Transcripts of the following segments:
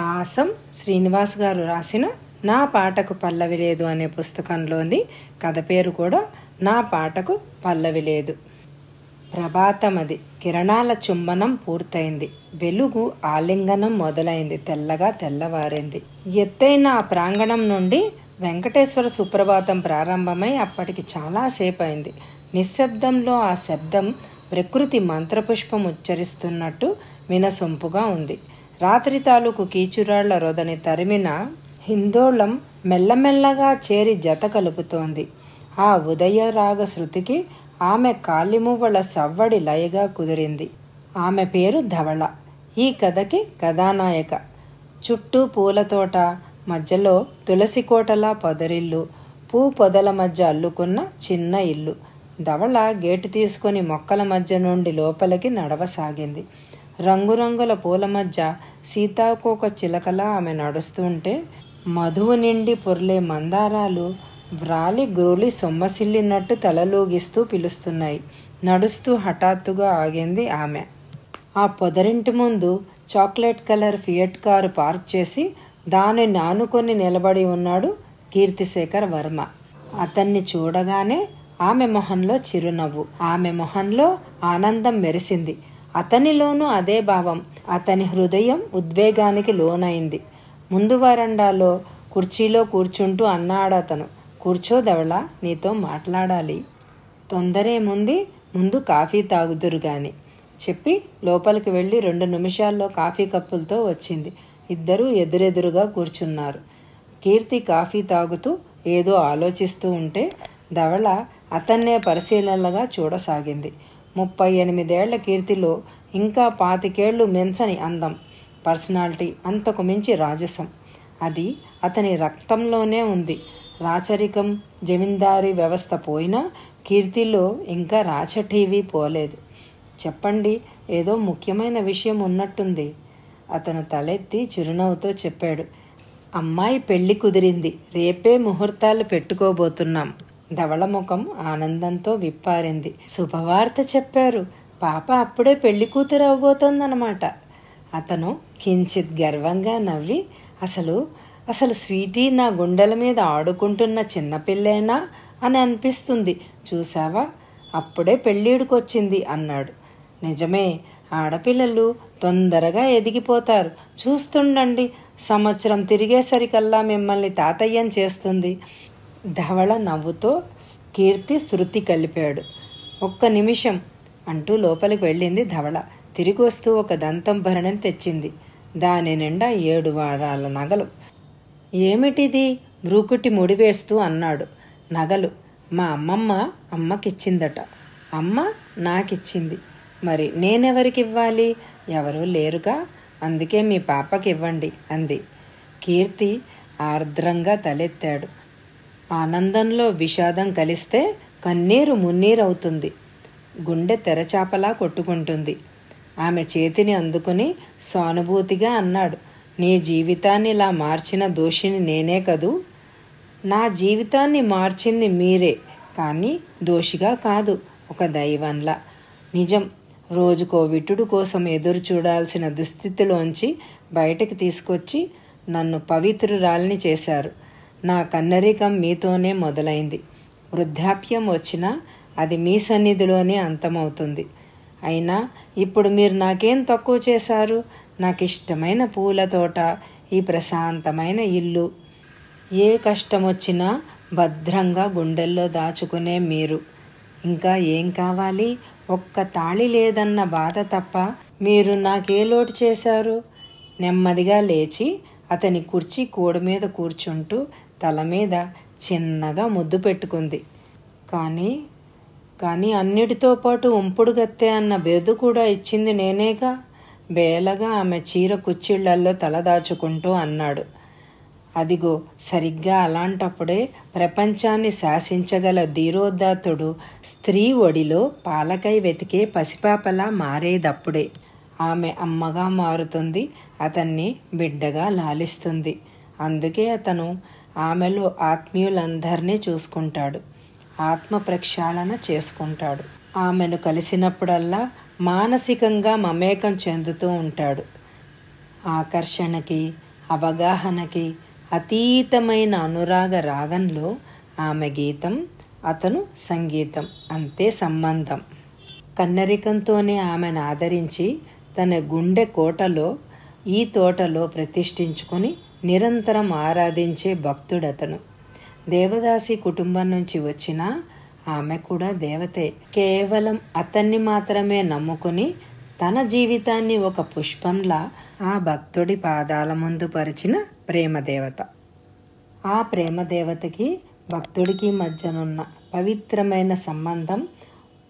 Awesome Srinivas గారు రాసిన నా పాటకు పల్లవి లేదు అనే పుస్తకంలోని కథ పేరు కూడా నా పాటకు పల్లవి లేదు. ప్రభాతమది, కిరణాల చుంబనం పూర్తయింది, వెలుగు ఆలింగనం మొదలైంది, తెల్లగా తెల్లవారింది. ఎత్తైన ఆ ప్రాంగణం నుండి వెంకటేశ్వర సుప్రభాతం ప్రారంభమై అప్పటికి చాలాసేపు అయింది. నిశ్శబ్దంలో ఆ శబ్దం ప్రకృతి మంత్రపుష్పం ఉచ్చరిస్తున్నట్టు వినసొంపుగా ఉంది. రాత్రి తాలూకు కీచురాళ్ల రొదని తరిమిన హిందోళం మెల్లమెల్లగా చేరి జత కలుపుతోంది. ఆ ఉదయరాగ శృతికి ఆమె కాలిమువ్వల సవ్వడి లయగా కుదిరింది. ఆమె పేరు ధవళ. ఈ కథకి కథానాయక. చుట్టూ పూలతోట, మధ్యలో తులసికోటలా పొదరిల్లు, పూ పొదల మధ్య అల్లుకున్న చిన్న ఇల్లు. ధవళ గేటు తీసుకుని మొక్కల మధ్య నుండి లోపలికి నడవసాగింది. రంగురంగుల పూల మధ్య సీతాకోక చిలకలా ఆమె నడుస్తుంటే మధువు నిండి పొర్లే మందారాలు వ్రాలి గ్రోలి సొమ్మసిల్లినట్టు తలలూగిస్తూ పిలుస్తున్నాయి. నడుస్తూ హఠాత్తుగా ఆగింది ఆమె. ఆ పొదరింటి ముందు chocolate colour fiat car park చేసి దానిని ఆనుకొని నిలబడి ఉన్నాడు కీర్తిశేఖర్ వర్మ. అతన్ని చూడగానే ఆమె మొహంలో చిరునవ్వు, ఆమె మొహంలో ఆనందం మెరిసింది. అతనిలోనూ అదే భావం. అతని హృదయం ఉద్వేగానికి లోనైంది. ముందు వరండాలో కుర్చీలో కూర్చుంటూ అన్నాడతను, కూర్చో ధవళ, నీతో మాట్లాడాలి. తొందరేముంది, ముందు కాఫీ తాగుదురు గాని చెప్పి లోపలికి వెళ్ళి 2 నిమిషాల్లో కాఫీ కప్పులతో వచ్చింది. ఇద్దరూ ఎదురెదురుగా కూర్చున్నారు. కీర్తి కాఫీ తాగుతూ ఏదో ఆలోచిస్తూ ఉంటే ధవళ అతన్నే పరిశీలనగా చూడసాగింది. 38 ఏళ్ల కీర్తిలో ఇంకా 25 ఏళ్లు మించని అందం, పర్సనాలిటీ, అంతకు మించి రాజసం. అది అతని రక్తంలోనే ఉంది. రాచరికం, జమీందారీ వ్యవస్థ పోయినా కీర్తిలో ఇంకా రాచటీవీ పోలేదు. చెప్పండి, ఏదో ముఖ్యమైన విషయం ఉన్నట్టుంది. అతను తలెత్తి చిరునవ్వుతో చెప్పాడు. అమ్మాయి పెళ్లి కుదిరింది, రేపే ముహూర్తాలు పెట్టుకోబోతున్నాం. ధవళ ముఖం ఆనందంతో విప్పారింది. శుభవార్త చెప్పారు, పాప అప్పుడే పెళ్లి కూతురు అవ్వబోతోందన్నమాట. అతను కించిత్ గర్వంగా నవ్వి, అసలు స్వీటీ నా గుండెల మీద ఆడుకుంటున్న చిన్నపిల్లేనా అని అనిపిస్తుంది. చూసావా, అప్పుడే పెళ్ళిడుకొచ్చింది అన్నాడు. నిజమే, ఆడపిల్లలు తొందరగా ఎదిగిపోతారు. చూస్తుండండి, సంవత్సరం తిరిగేసరికల్లా మిమ్మల్ని తాతయ్యం చేస్తుంది. ధవళ నవ్వుతో కీర్తి శృతి కలిపాడు. 1 నిమిషం అంటూ లోపలికి వెళ్ళింది ధవళ. తిరిగి వస్తూ ఒక దంతం భరణం తెచ్చింది. దాని నిండా 7 వారాల నగలు. ఏమిటిది? బ్రూకుటి ముడివేస్తూ అన్నాడు. నగలు మా అమ్మకిచ్చిందట. అమ్మ నాకిచ్చింది. మరి నేనెవరికివ్వాలి? ఎవరూ లేరుగా, అందుకే మీ పాపకి ఇవ్వండి అంది. కీర్తి ఆర్ద్రంగా తలెత్తాడు. ఆనందంలో విషాదం కలిస్తే కన్నీరు మున్నీరవుతుంది. గుండె తెరచాపలా కొట్టుకుంటుంది. ఆమె చేతిని అందుకుని సానుభూతిగా అన్నాడు, నీ జీవితాన్ని ఇలా మార్చిన దోషిని నేనే కదూ? నా జీవితాన్ని మార్చింది మీరే, కానీ దోషిగా కాదు, ఒక దైవంలా. నిజం, రోజుకో విటుడు కోసం ఎదురు చూడాల్సిన దుస్థితిలోంచి బయటకు తీసుకొచ్చి నన్ను పవిత్రురాల్ని చేశారు. నా కన్నరికం మీతోనే మొదలైంది. వృద్ధాప్యం వచ్చినా అది మీ సన్నిధిలోనే అంతమవుతుంది. అయినా ఇప్పుడు మీరు నాకేం తక్కువ చేశారు? నాకు ఇష్టమైన పూల తోట, ఈ ప్రశాంతమైన ఇల్లు, ఏ కష్టం వచ్చినా భద్రంగా గుండెల్లో దాచుకునే మీరు. ఇంకా ఏం కావాలి? ఒక్క తాళి లేదన్న బాధ తప్ప మీరు నాకే లోటు చేశారు? నెమ్మదిగా లేచి అతని కుర్చీ కూడ మీద కూర్చుంటూ తల మీద చిన్నగా ముద్దు పెట్టుకుంది. కానీ అన్నిటితో పాటు ఉంపుడు గత్తె అన్న బెదు కూడా ఇచ్చింది నేనేగా. బేలగా ఆమె చీర కుచ్చిళ్లల్లో తలదాచుకుంటూ అన్నాడు. అదిగో, సరిగ్గా అలాంటప్పుడే ప్రపంచాన్ని శాసించగల ధీరోదాత్తుడు స్త్రీ ఒడిలో పాలకై వెతికే పసిపాపలా మారేదప్పుడే. ఆమె అమ్మగా మారుతుంది, అతన్ని బిడ్డగా లాలిస్తుంది. అందుకే అతను ఆమెలో ఆత్మీయులందరినీ చూసుకుంటాడు, ఆత్మ ప్రక్షాళన చేసుకుంటాడు. ఆమెను కలిసినప్పుడల్లా మానసికంగా మమేకం చెందుతూ ఉంటాడు. ఆకర్షణకి, అవగాహనకి అతీతమైన అనురాగ రాగంలో ఆమె గీతం, అతను సంగీతం, అంతే సంబంధం. కన్నరికంతోనే ఆమెను ఆదరించి తన గుండె కోటలో, ఈ తోటలో ప్రతిష్ఠించుకొని నిరంతరం ఆరాధించే భక్తుడతను. దేవదాసి కుటుంబం నుంచి వచ్చిన ఆమె కూడా దేవతే. కేవలం అతన్ని మాత్రమే నమ్ముకుని తన జీవితాన్ని ఒక పుష్పంలా ఆ భక్తుడి పాదాల ముందు పరిచిన ప్రేమదేవత. ఆ ప్రేమదేవతకి భక్తుడికి మధ్యనున్న పవిత్రమైన సంబంధం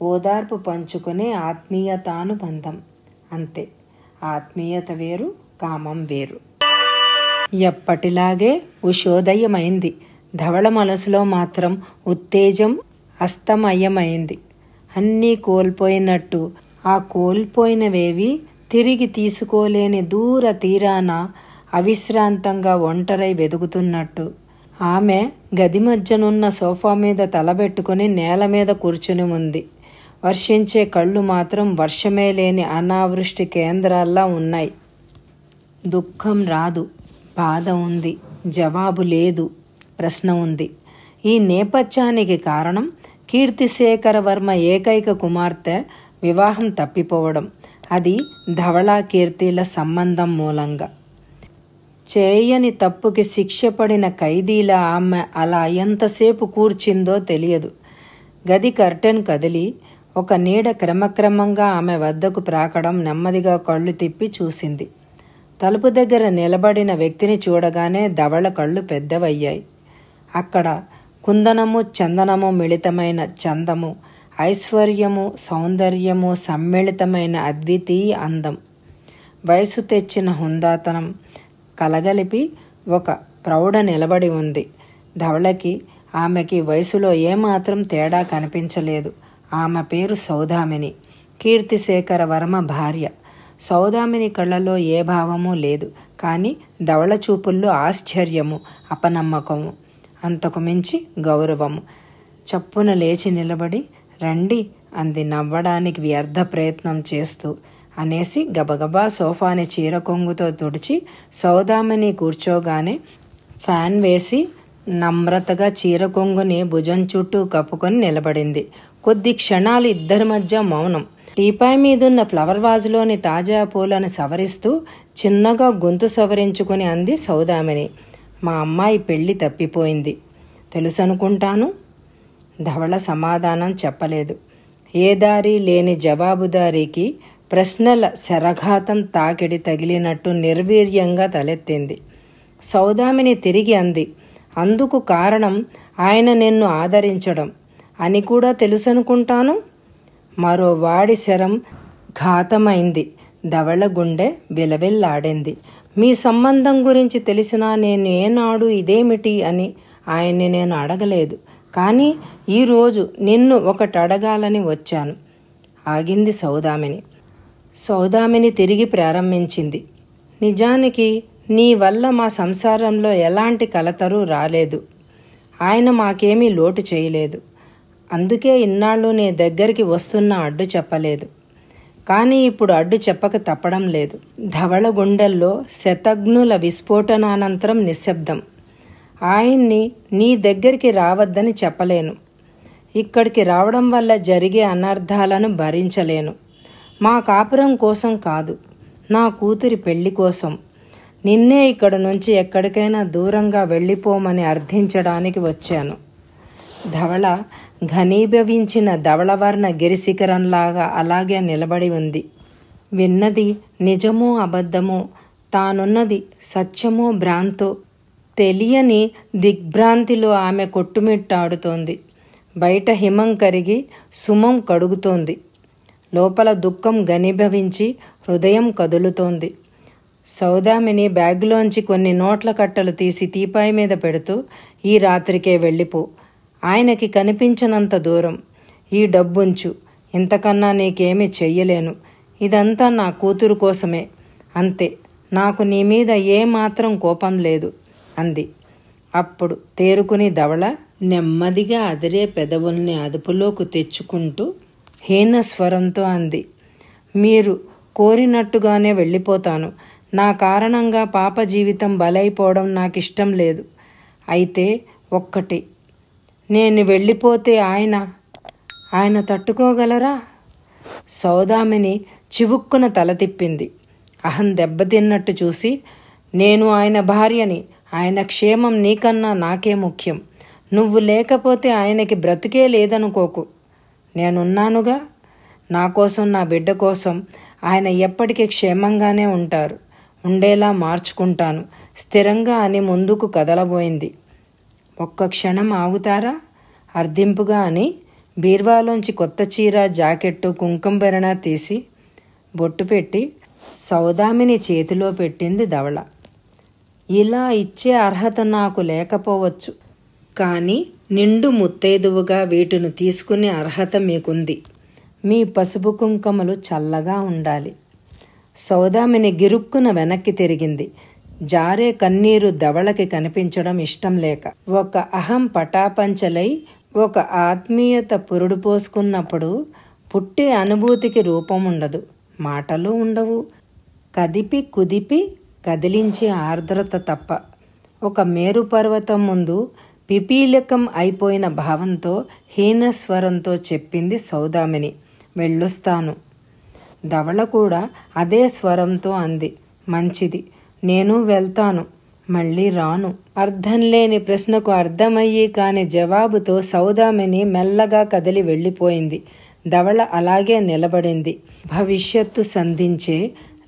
ఓదార్పు పంచుకునే ఆత్మీయతానుబంధం. అంతే. ఆత్మీయత వేరు, కామం వేరు. ఎప్పటిలాగే ఉషోదయమైంది. ధవళ మనసులో మాత్రం ఉత్తేజం అస్తమయమైంది. అన్నీ కోల్పోయినట్టు, ఆ కోల్పోయినవేవి తిరిగి తీసుకోలేని దూర తీరాన అవిశ్రాంతంగా ఒంటరై వెదుగుతున్నట్టు. ఆమె గది మధ్యనున్న సోఫా మీద తలబెట్టుకుని నేల మీద కూర్చుని ఉంది. వర్షించే కళ్ళు మాత్రం వర్షమే లేని అనావృష్టి కేంద్రాల్లా ఉన్నాయి. దుఃఖం రాదు, బాధ ఉంది, జవాబు లేదు, ప్రశ్న ఉంది. ఈ నేపథ్యానికి కారణం కీర్తిశేఖర వర్మ ఏకైక కుమార్తె వివాహం తప్పిపోవడం. అది ధవళ కీర్తిల సంబంధం మూలంగా. చేయని తప్పుకి శిక్ష పడిన ఖైదీలా ఆమె అలా ఎంతసేపు కూర్చిందో తెలియదు. గది కర్టెన్ కదిలి ఒక నీడ క్రమక్రమంగా ఆమె వద్దకు ప్రాకడం నెమ్మదిగా కళ్ళు తిప్పి చూసింది. తలుపు దగ్గర నిలబడిన వ్యక్తిని చూడగానే ధవళ కళ్ళు పెద్దవయ్యాయి. అక్కడ కుందనము చందనము మిళితమైన చందము, ఐశ్వర్యము సౌందర్యము సమ్మిళితమైన అద్వితీయ అందం, వయసు తెచ్చిన హుందాతనం కలగలిపి ఒక ప్రౌఢ నిలబడి ఉంది. ధవళకి ఆమెకి వయసులో ఏమాత్రం తేడా కనిపించలేదు. ఆమె పేరు సౌదామిని, కీర్తిశేఖర వర్మ భార్య. సౌదామిని కళ్ళలో ఏ భావము లేదు. కానీ ధవళ చూపుల్లో ఆశ్చర్యము, అపనమ్మకము, అంతకు మించి గౌరవము. చప్పున లేచి నిలబడి రండి అంది నవ్వడానికి వ్యర్థ ప్రయత్నం చేస్తూ. అనేసి గబగబా సోఫాని చీర కొంగుతో తుడిచి సౌదామిని కూర్చోగానే ఫ్యాన్ వేసి నమ్రతగా చీర కొంగుని భుజం చుట్టూ కప్పుకొని నిలబడింది. కొద్ది క్షణాలు ఇద్దరి మధ్య మౌనం. టీపాయ్ మీదున్న ఫ్లవర్ వాజులోని తాజా పూలను సవరిస్తూ చిన్నగా గొంతు సవరించుకుని అంది సౌదామిని. మా అమ్మాయి పెళ్లి తప్పిపోయింది తెలుసనుకుంటాను. ధవళ సమాధానం చెప్పలేదు. ఏ దారి లేని జవాబుదారీకి ప్రశ్నల శరఘాతం తాకిడి తగిలినట్టు నిర్వీర్యంగా తలెత్తింది. సౌదామిని తిరిగి అంది, అందుకు కారణం ఆయన నిన్ను ఆదరించడం అని కూడా తెలుసనుకుంటాను. మరో వాడి శరం ఘాతమైంది. ధవళ గుండె విలవిల్లాడింది. మీ సంబంధం గురించి తెలిసినా నేను ఏనాడు ఇదేమిటి అని ఆయన్ని నేను అడగలేదు. కానీ ఈరోజు నిన్ను ఒకటి అడగాలని వచ్చాను. ఆగింది సౌదామిని. సౌదామిని తిరిగి ప్రారంభించింది. నిజానికి నీ వల్ల మా సంసారంలో ఎలాంటి కలతరు రాలేదు. ఆయన మాకేమీ లోటు చేయలేదు. అందుకే ఇన్నాళ్ళు నీ దగ్గరికి వస్తున్న అడ్డు చెప్పలేదు. కానీ ఇప్పుడు అడ్డు చెప్పక తప్పడం లేదు. ధవళ గుండెల్లో శతఘ్నుల విస్ఫోటనానంతరం నిశ్శబ్దం. ఆయన్ని నీ దగ్గరికి రావద్దని చెప్పలేను. ఇక్కడికి రావడం వల్ల జరిగే అనర్థాలను భరించలేను. మా కాపురం కోసం కాదు, నా కూతురి పెళ్లి కోసం. నిన్నే ఇక్కడ నుంచి ఎక్కడికైనా దూరంగా వెళ్ళిపోమని అర్థించడానికి వచ్చాను. ధవళ ఘనీభవించిన ధవళవర్ణ గిరిశిఖరంలాగా అలాగే నిలబడి ఉంది. విన్నది నిజమో అబద్ధమో, తానున్నది సత్యమో భ్రాంతో తెలియని దిగ్భ్రాంతిలో ఆమె కొట్టుమిట్టాడుతోంది. బయట హిమం కరిగి సుమం కడుగుతోంది. లోపల దుఃఖం ఘనీభవించి హృదయం కదులుతోంది. సౌదామిని బ్యాగ్లోంచి కొన్ని నోట్ల కట్టలు తీసి టీపాయ్ మీద పెడుతూ, ఈ రాత్రికే వెళ్ళిపో, ఆయనకి కనిపించనంత దూరం. ఈ డబ్బుంచు, ఇంతకన్నా నీకేమీ చెయ్యలేను. ఇదంతా నా కూతురు కోసమే, అంతే. నాకు నీ మీద ఏమాత్రం కోపం లేదు అంది. అప్పుడు తేరుకుని ధవళ నెమ్మదిగా అదిరే పెదవుల్ని అదుపులోకి తెచ్చుకుంటూ హీన స్వరంతో అంది, మీరు కోరినట్టుగానే వెళ్ళిపోతాను. నా కారణంగా పాప జీవితం బలైపోవడం నాకిష్టం లేదు. అయితే ఒక్కటి, నేను వెళ్ళిపోతే ఆయన తట్టుకోగలరా? సౌదామిని చివుక్కున తల తిప్పింది. అహం దెబ్బతిన్నట్టు చూసి, నేను ఆయన భార్యని, ఆయన క్షేమం నీకన్నా నాకే ముఖ్యం. నువ్వు లేకపోతే ఆయనకి బ్రతికే లేదనుకోకు. నేనున్నానుగా. నా కోసం, నా బిడ్డ కోసం ఆయన ఎప్పటికీ క్షేమంగానే ఉంటారు. ఉండేలా మార్చుకుంటాను స్థిరంగా అని ముందుకు కదలబోయింది. ఒక్క క్షణం ఆగుతారా? అర్ధింపుగా అని బీర్వాలోంచి కొత్త చీర, జాకెట్టు, కుంకుమ తీసి బొట్టు పెట్టి సౌదామిని చేతిలో పెట్టింది ధవళ. ఇలా ఇచ్చే అర్హత నాకు లేకపోవచ్చు, కానీ నిండు ముత్తైదువుగా వీటిని తీసుకునే అర్హత మీకుంది. మీ పసుపు కుంకుమలు చల్లగా ఉండాలి. సౌదామిని గిరుక్కున వెనక్కి తిరిగింది. జారే కన్నీరు ధవళకి కనిపించడం ఇష్టం లేక. ఒక అహం పటాపంచలై ఒక ఆత్మీయత పురుడు పోసుకున్నప్పుడు పుట్టే అనుభూతికి రూపం ఉండదు, మాటలు ఉండవు, కదిపి కుదిపి కదిలించే ఆర్ద్రత తప్ప. ఒక మేరు పర్వతం ముందు పిపీలకం అయిపోయిన భావంతో, హీనస్వరంతో చెప్పింది సౌదామిని. వెళ్ళొస్తాను. ధవళ కూడా అదే స్వరంతో అంది. మంచిది, నేను వెళ్తాను, మళ్ళీ రాను. అర్థం లేని ప్రశ్నకు అర్థమయ్యి కాని జవాబుతో సౌదామిని మెల్లగా కదిలి వెళ్ళిపోయింది. ధవళ అలాగే నిలబడింది. భవిష్యత్తు సంధించే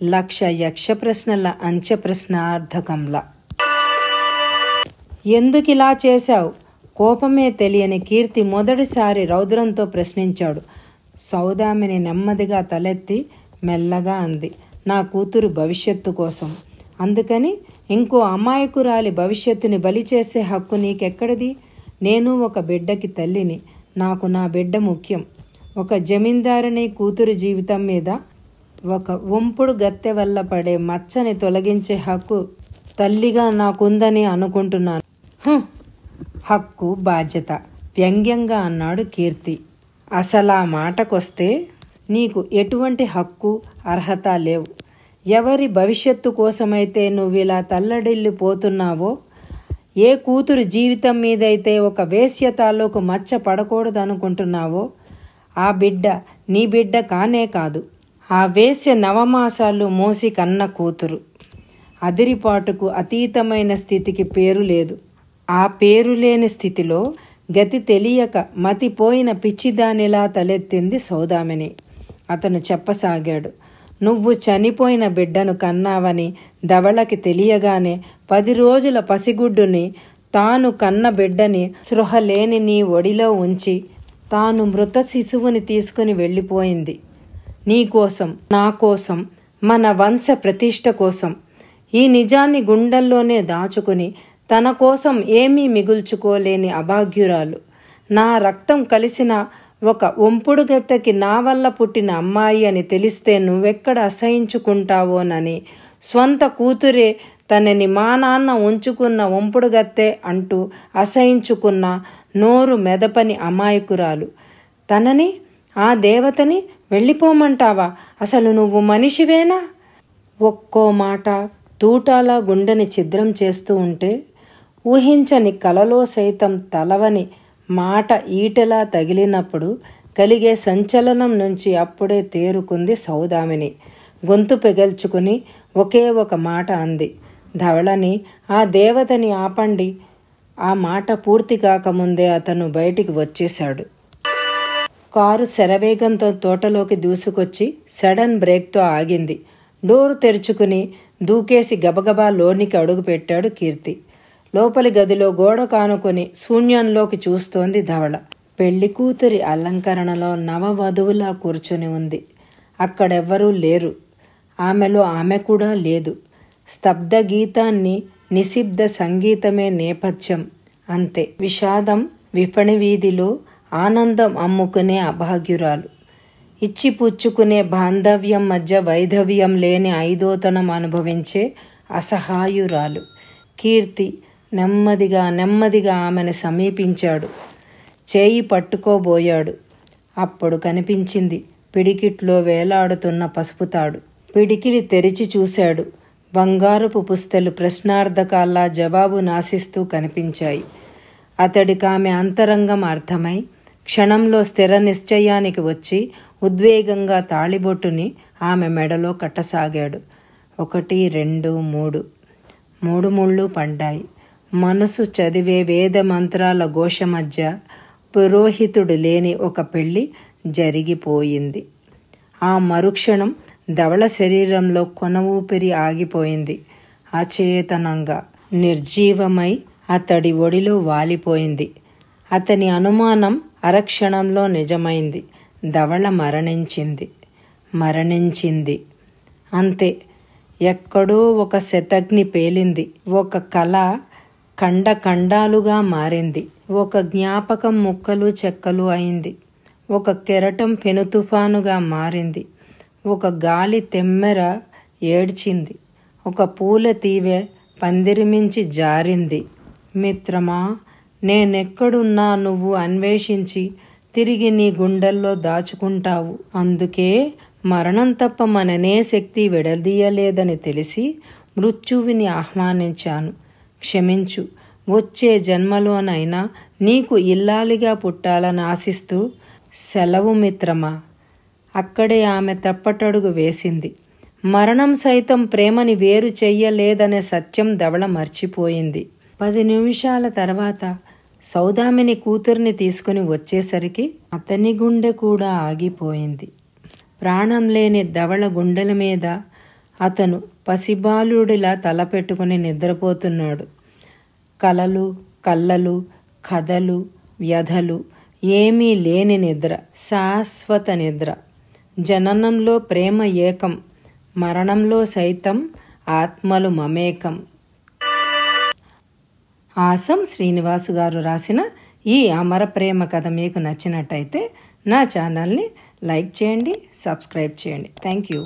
1,00,000 యక్ష ప్రశ్నల అంచె ప్రశ్నార్థకంలా. ఎందుకిలా చేశావు? కోపమే తెలియని కీర్తి మొదటిసారి రౌద్రంతో ప్రశ్నించాడు. సౌదామిని నెమ్మదిగా తలెత్తి మెల్లగా అంది. నా కూతురు భవిష్యత్తు కోసం. అందుకని ఇంకో అమాయకురాలి భవిష్యత్తుని బలి చేసే హక్కు నీకెక్కడిది? నేను ఒక బిడ్డకి తల్లిని. నాకు నా బిడ్డ ముఖ్యం. ఒక జమీందారుని కూతురు జీవితం మీద ఒక వంపుడు గత్తె వల్ల పడే మచ్చని తొలగించే హక్కు తల్లిగా నాకుందని అనుకుంటున్నాను. హక్కు, బాధ్యత వ్యంగ్యంగా అన్నాడు కీర్తి. అసలా మాటకొస్తే నీకు ఎటువంటి హక్కు, అర్హత లేవు. ఎవరి భవిష్యత్తు కోసమైతే నువ్విలా తల్లడిల్లిపోతున్నావో, ఏ కూతురు జీవితం మీదైతే ఒక వేశ్య తాలూకు మచ్చ పడకూడదనుకుంటున్నావో, ఆ బిడ్డ నీ బిడ్డ కానే కాదు. ఆ వేశ్య నవమాసాలు మోసి కన్న కూతురు. అదిరిపాటుకు అతీతమైన స్థితికి పేరు లేదు. ఆ పేరు లేని స్థితిలో గతి తెలియక మతిపోయిన పిచ్చిదానిలా తలెత్తింది సౌదామిని. అతను చెప్పసాగాడు. నువ్వు చనిపోయిన బిడ్డను కన్నావని ధవళకి తెలియగానే 10 రోజుల పసిగుడ్డుని, తాను కన్న బిడ్డని స్పృహ లేని నీ ఒడిలో ఉంచి తాను మృత శిశువుని తీసుకుని వెళ్ళిపోయింది. నీకోసం, నా కోసం, మన వంశ ప్రతిష్ట కోసం. ఈ నిజాన్ని గుండెల్లోనే దాచుకుని తన కోసం ఏమీ మిగుల్చుకోలేని అభాగ్యురాలు. నా రక్తం కలిసిన ఒక వంపుడు గత్తెకి నా వల్ల పుట్టిన అమ్మాయి అని తెలిస్తే నువ్వెక్కడ అసహించుకుంటావోనని, స్వంత కూతురే తనని మా నాన్న ఉంచుకున్న వంపుడు గత్తె అంటూ అసహించుకున్న నోరు మెదపని అమాయకురాలు. తనని, ఆ దేవతని వెళ్ళిపోమంటావా? అసలు నువ్వు మనిషివేనా? ఒక్కో మాట తూటాలా గుండెని ఛిద్రం చేస్తూ ఉంటే, ఊహించని కలలో సైతం తలవని మాట ఈటెలా తగిలినప్పుడు కలిగే సంచలనం నుంచి అప్పుడే తేరుకుంది సౌదామిని. గొంతు పెగల్చుకుని ఒకే ఒక మాట అంది. ధవళని, ఆ దేవతని ఆపండి. ఆ మాట పూర్తి కాకముందే అతను బయటికి వచ్చేశాడు. కారు శరవేగంతో తోటలోకి దూసుకొచ్చి సడన్ బ్రేక్తో ఆగింది. డోరు తెరుచుకుని దూకేసి గబగబా లోనికి అడుగుపెట్టాడు కీర్తి. లోపలి గదిలో గోడ కానుకొని శూన్యంలోకి చూస్తోంది ధవళ. పెళ్లి కూతురి అలంకరణలో నవవధువులా కూర్చొని ఉంది. అక్కడెవ్వరూ లేరు. ఆమెలో ఆమె కూడా లేదు. స్తబ్ద గీతాన్ని, నిశ్శబ్ద సంగీతమే నేపథ్యం. అంతే. విషాదం విపణి వీధిలో ఆనందం అమ్ముకునే అభాగ్యురాలు. ఇచ్చిపుచ్చుకునే బాంధవ్యం మధ్య వైధవ్యం లేని ఐదోతనం అనుభవించే అసహాయురాలు. కీర్తి నెమ్మదిగా నెమ్మదిగా ఆమెను సమీపించాడు. చేయి పట్టుకోబోయాడు. అప్పుడు కనిపించింది పిడికిట్లో వేలాడుతున్న పసుపుతాడు. పిడికిలి తెరిచి చూశాడు. బంగారపు పుస్తలు ప్రశ్నార్థకాల్లా జవాబు నాశిస్తూ కనిపించాయి. అతడికామె అంతరంగం అర్థమై క్షణంలో స్థిర నిశ్చయానికి వచ్చి ఉద్వేగంగా తాళిబొట్టుని ఆమె మెడలో కట్టసాగాడు. 1, 2, 3 3 ముళ్ళు పడ్డాయి. మనసు చదివే వేద మంత్రాల ఘోష మధ్య పురోహితుడు లేని ఒక పెళ్లి జరిగిపోయింది. ఆ మరుక్షణం ధవళ శరీరంలో కొన ఊపిరి ఆగిపోయింది. అచేతనంగా నిర్జీవమై అతడి ఒడిలో వాలిపోయింది. అతని అనుమానం అరక్షణంలో నిజమైంది. ధవళ మరణించింది. అంతే. ఎక్కడో ఒక శతగ్ని పేలింది. ఒక కళ ఖండాలుగా మారింది. ఒక జ్ఞాపకం ముక్కలు చెక్కలు అయింది. ఒక కెరటం పెనుతుఫానుగా మారింది. ఒక గాలి తెమ్మెర ఏడ్చింది. ఒక పూల తీవె పందిరిమించి జారింది. మిత్రమా, నేనెక్కడున్నా నువ్వు అన్వేషించి తిరిగి నీ గుండెల్లో దాచుకుంటావు. అందుకే మరణం తప్ప మననే శక్తి విడదీయలేదని తెలిసి మృత్యువిని ఆహ్వానించాను. క్షమించు. వచ్చే జన్మలోనైనా నీకు ఇల్లాలిగా పుట్టాలని ఆశిస్తూ సెలవు మిత్రమా. అక్కడే ఆమె తప్పటడుగు వేసింది. మరణం సైతం ప్రేమని వేరు చెయ్యలేదనే సత్యం ధవళ మర్చిపోయింది. 10 నిమిషాల తర్వాత సౌదామిని కూతుర్ని తీసుకుని వచ్చేసరికి అతని గుండె కూడా ఆగిపోయింది. ప్రాణం లేని ధవళ గుండెల మీద అతను పసిబాలుడిలా తలపెట్టుకుని నిద్రపోతున్నాడు. కలలు, కళ్ళలు, కథలు, వ్యధలు ఏమీ లేని నిద్ర, శాశ్వత నిద్ర. జననంలో ప్రేమ ఏకం, మరణంలో సైతం ఆత్మలు మమేకం. ఆసం శ్రీనివాసు గారు రాసిన ఈ అమర ప్రేమ కథ మీకు నచ్చినట్టయితే నా ఛానల్ని లైక్ చేయండి, సబ్స్క్రైబ్ చేయండి. Thank you.